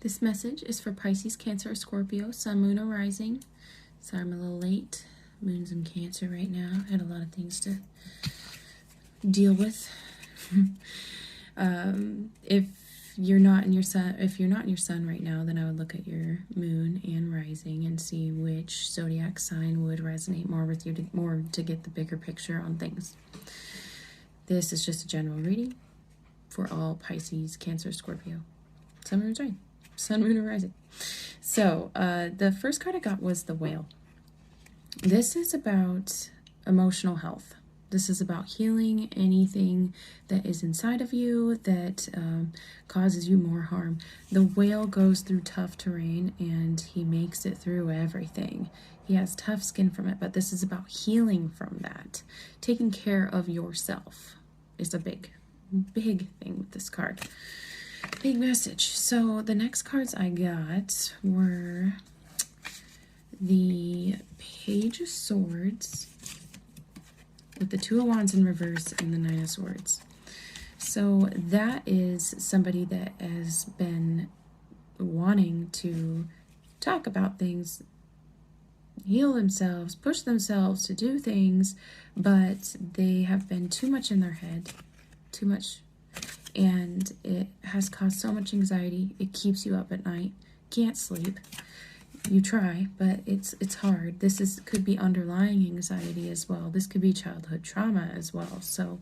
This message is for Pisces, Cancer, or Scorpio, Sun, Moon, or Rising. Sorry I'm a little late. Moon's in Cancer right now. I had a lot of things to deal with. If you're not in your sun right now, then I would look at your moon and rising and see which zodiac sign would resonate more with you, to get the bigger picture on things. This is just a general reading for all Pisces, Cancer, Scorpio, Sun, Moon, Rising. Sun, Moon, or Rising. So the first card I got was the Whale. This is about emotional health. This is about healing anything that is inside of you that causes you more harm. The whale goes through tough terrain and he makes it through everything. He has tough skin from it, but this is about healing from that. Taking care of yourself is a big thing with this card. Big message. So the next cards I got were the Page of Swords with the Two of Wands in reverse and the Nine of Swords. So that is somebody that has been wanting to talk about things, heal themselves, push themselves to do things, but they have been too much in their head, too much, and it has caused so much anxiety. It keeps you up at night, can't sleep. You try, but it's hard. This could be underlying anxiety as well. This could be childhood trauma as well. So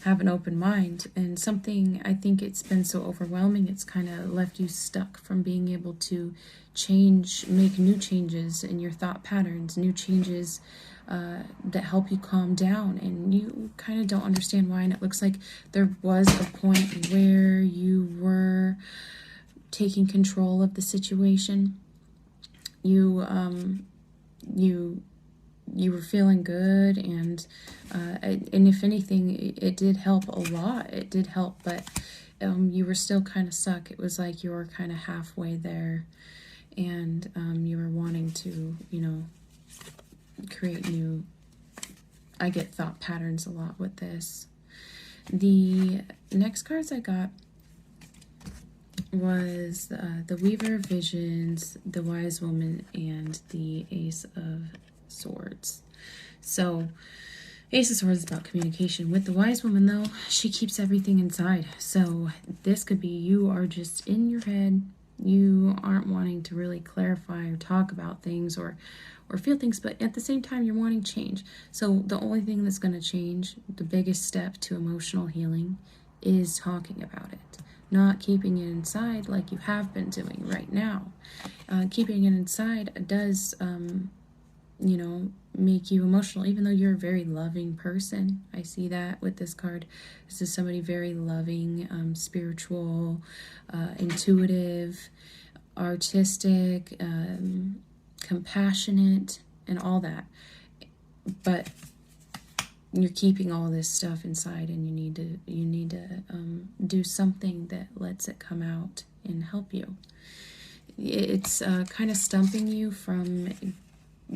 have an open mind. And something, I think it's been so overwhelming, it's kind of left you stuck from being able to change, make new changes in your thought patterns, new changes that help you calm down. And you kind of don't understand why. And it looks like there was a point where you were taking control of the situation. You were feeling good, and if anything, it did help a lot. It did help, but you were still kind of stuck. It was like you were kind of halfway there, and you were wanting to, create new. I get thought patterns a lot with this. The next cards I got was the Weaver of Visions, the Wise Woman, and the Ace of Swords. So Ace of Swords is about communication. With the Wise Woman, though, she keeps everything inside. So this could be you are just in your head. You aren't wanting to really clarify or talk about things or feel things, but at the same time, you're wanting change. So the only thing that's going to change, the biggest step to emotional healing, is talking about it. Not keeping it inside like you have been doing right now. Keeping it inside does, make you emotional, even though you're a very loving person. I see that with this card. This is somebody very loving, spiritual, intuitive, artistic, compassionate, and all that. But you're keeping all this stuff inside, and you need to do something that lets it come out and help you. It's kind of stumping you from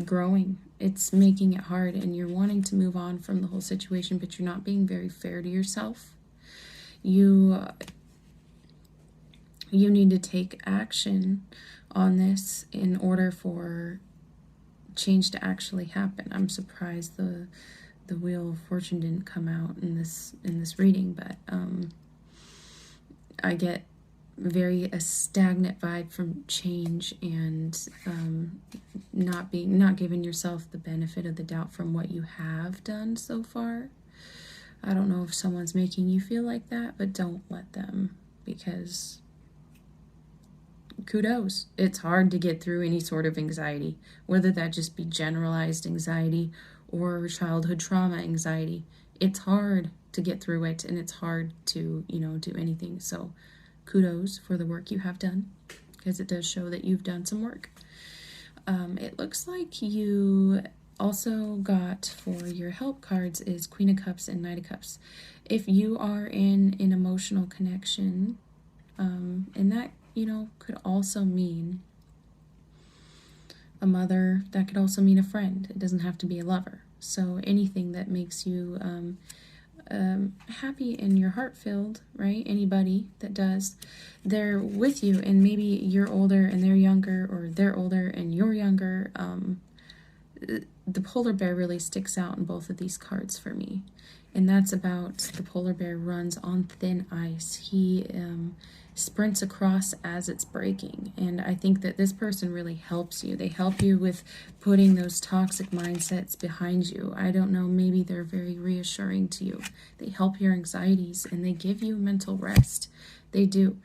growing. It's making it hard, and you're wanting to move on from the whole situation, but you're not being very fair to yourself. You need to take action on this in order for change to actually happen. I'm surprised the Wheel of Fortune didn't come out in this reading, but I get a stagnant vibe from change, and not giving yourself the benefit of the doubt from what you have done so far. I don't know if someone's making you feel like that, but don't let them, because kudos. It's hard to get through any sort of anxiety, whether that just be generalized anxiety or childhood trauma anxiety. It's hard to get through it, and it's hard to, do anything. So kudos for the work you have done, because it does show that you've done some work. It looks like you also got, for your help cards, is Queen of Cups and Knight of Cups. If you are in an emotional connection, and that, could also mean a mother, that could also mean a friend. It doesn't have to be a lover. So anything that makes you happy and your heart filled, right? Anybody that does, they're with you, and maybe you're older and they're younger, or they're older and you're younger. The polar bear really sticks out in both of these cards for me. And that's about the polar bear runs on thin ice. He sprints across as it's breaking. And I think that this person really helps you. They help you with putting those toxic mindsets behind you. I don't know, maybe they're very reassuring to you. They help your anxieties and they give you mental rest. They do.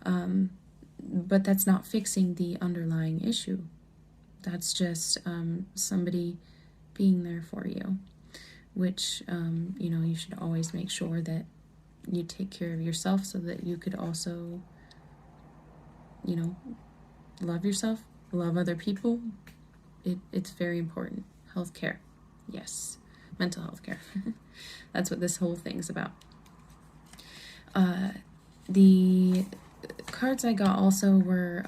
But that's not fixing the underlying issue. That's just somebody being there for you, which, you know, you should always make sure that you take care of yourself so that you could also, you know, love yourself, love other people. It's very important. Healthcare. Yes. Mental health care. That's what this whole thing's about. The cards I got also were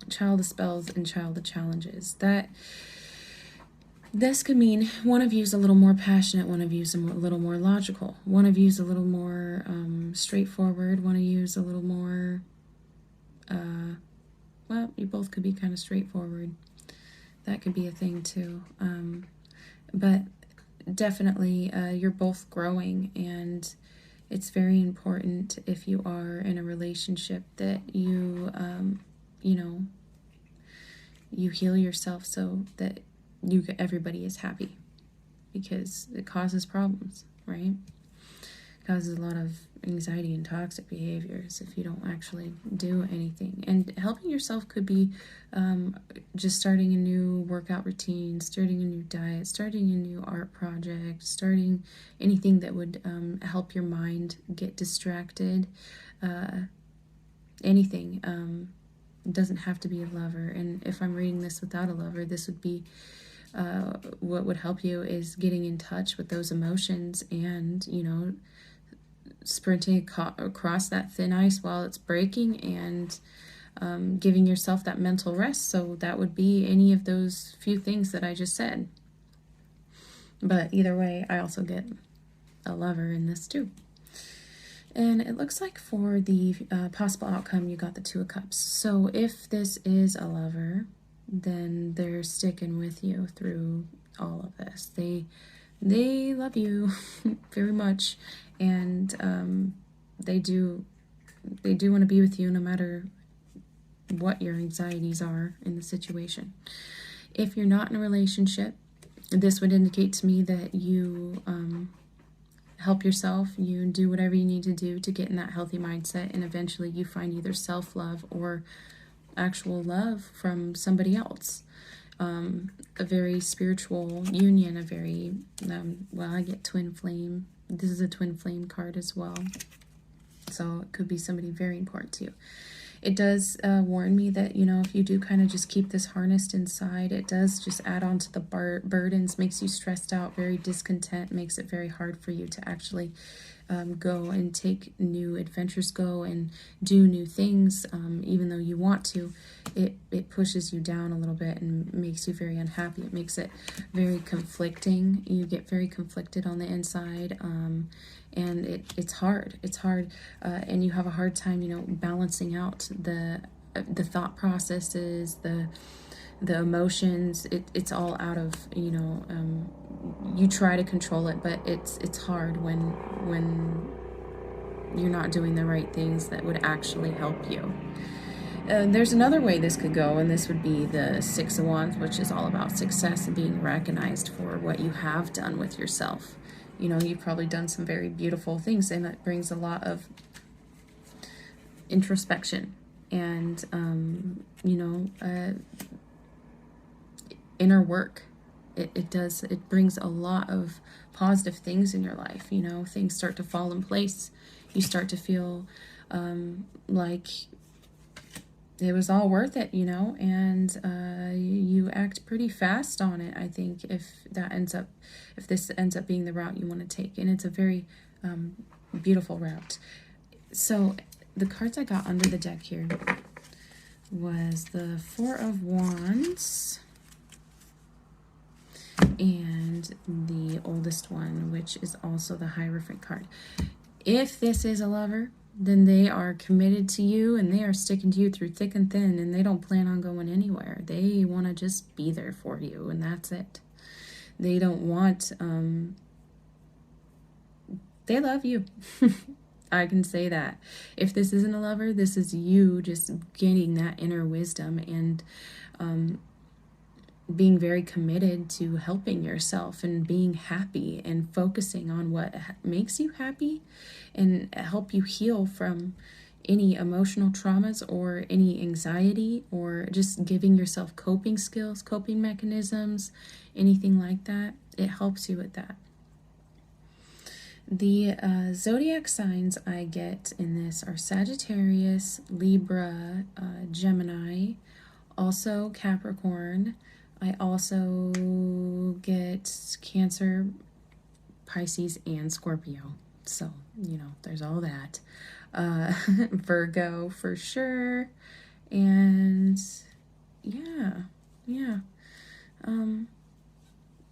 Child of Spells and Child of Challenges. This could mean one of you is a little more passionate, one of you is a little more logical, one of you is a little more straightforward, one of you is a little more, well, you both could be kind of straightforward. That could be a thing too. But definitely you're both growing, and it's very important if you are in a relationship that you, you know, you heal yourself so that everybody is happy, because it causes problems, right? It causes a lot of anxiety and toxic behaviors if you don't actually do anything. And helping yourself could be just starting a new workout routine, starting a new diet, starting a new art project, starting anything that would help your mind get distracted. Anything. It doesn't have to be a lover. And if I'm reading this without a lover, this would be what would help you is getting in touch with those emotions and, you know, sprinting across that thin ice while it's breaking, and giving yourself that mental rest. So that would be any of those few things that I just said. But either way, I also get a lover in this too. And it looks like for the possible outcome, you got the Two of Cups. So if this is a lover, then they're sticking with you through all of this. They love you very much, and they do want to be with you no matter what your anxieties are in the situation. If you're not in a relationship, this would indicate to me that you help yourself, you do whatever you need to do to get in that healthy mindset, and eventually you find either self-love or actual love from somebody else. A very spiritual union, a very, well, I get twin flame. This is a twin flame card as well. So it could be somebody very important to you. It does warn me that, you know, if you do kind of just keep this harnessed inside, it does just add on to the burdens, makes you stressed out, very discontent, makes it very hard for you to actually go and take new adventures, go and do new things, even though you want to. It pushes you down a little bit and makes you very unhappy. It makes it very conflicting. You get very conflicted on the inside, and it's hard. It's hard, and you have a hard time, you know, balancing out the thought processes, the emotions. It's all out of, you know, you try to control it, but it's hard when you're not doing the right things that would actually help you. There's another way this could go, and this would be the Six of Wands, which is all about success and being recognized for what you have done with yourself. You know, you've probably done some very beautiful things, and that brings a lot of introspection and, you know, inner work. It brings a lot of positive things in your life. You know, things start to fall in place. You start to feel like it was all worth it, you know, and you act pretty fast on it, I think, if this ends up being the route you want to take. And it's a very beautiful route. So the cards I got under the deck here was the Four of Wands and and the oldest one, which is also the Hierophant card. If this is a lover, then they are committed to you and they are sticking to you through thick and thin, and they don't plan on going anywhere. They want to just be there for you, and that's it. They don't want, they love you. I can say that. If this isn't a lover, this is you just gaining that inner wisdom and being very committed to helping yourself and being happy and focusing on what makes you happy and help you heal from any emotional traumas or any anxiety, or just giving yourself coping skills, coping mechanisms, anything like that. It helps you with that. The zodiac signs I get in this are Sagittarius, Libra, Gemini, also Capricorn. I also get Cancer, Pisces, and Scorpio. So, you know, there's all that. Virgo for sure. And yeah.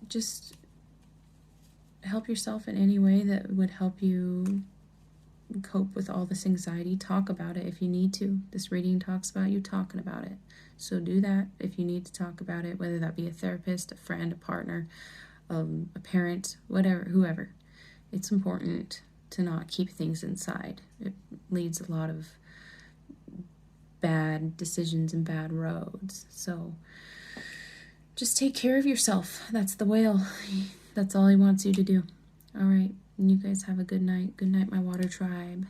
Just help yourself in any way that would help you cope with all this anxiety. Talk about it if you need to. This reading talks about you talking about it. So do that if you need to talk about it, whether that be a therapist, a friend, a partner, a parent, whatever, whoever. It's important to not keep things inside. It leads a lot of bad decisions and bad roads. So just take care of yourself. That's the whale. That's all he wants you to do. All right. You guys have a good night. Good night, my water tribe.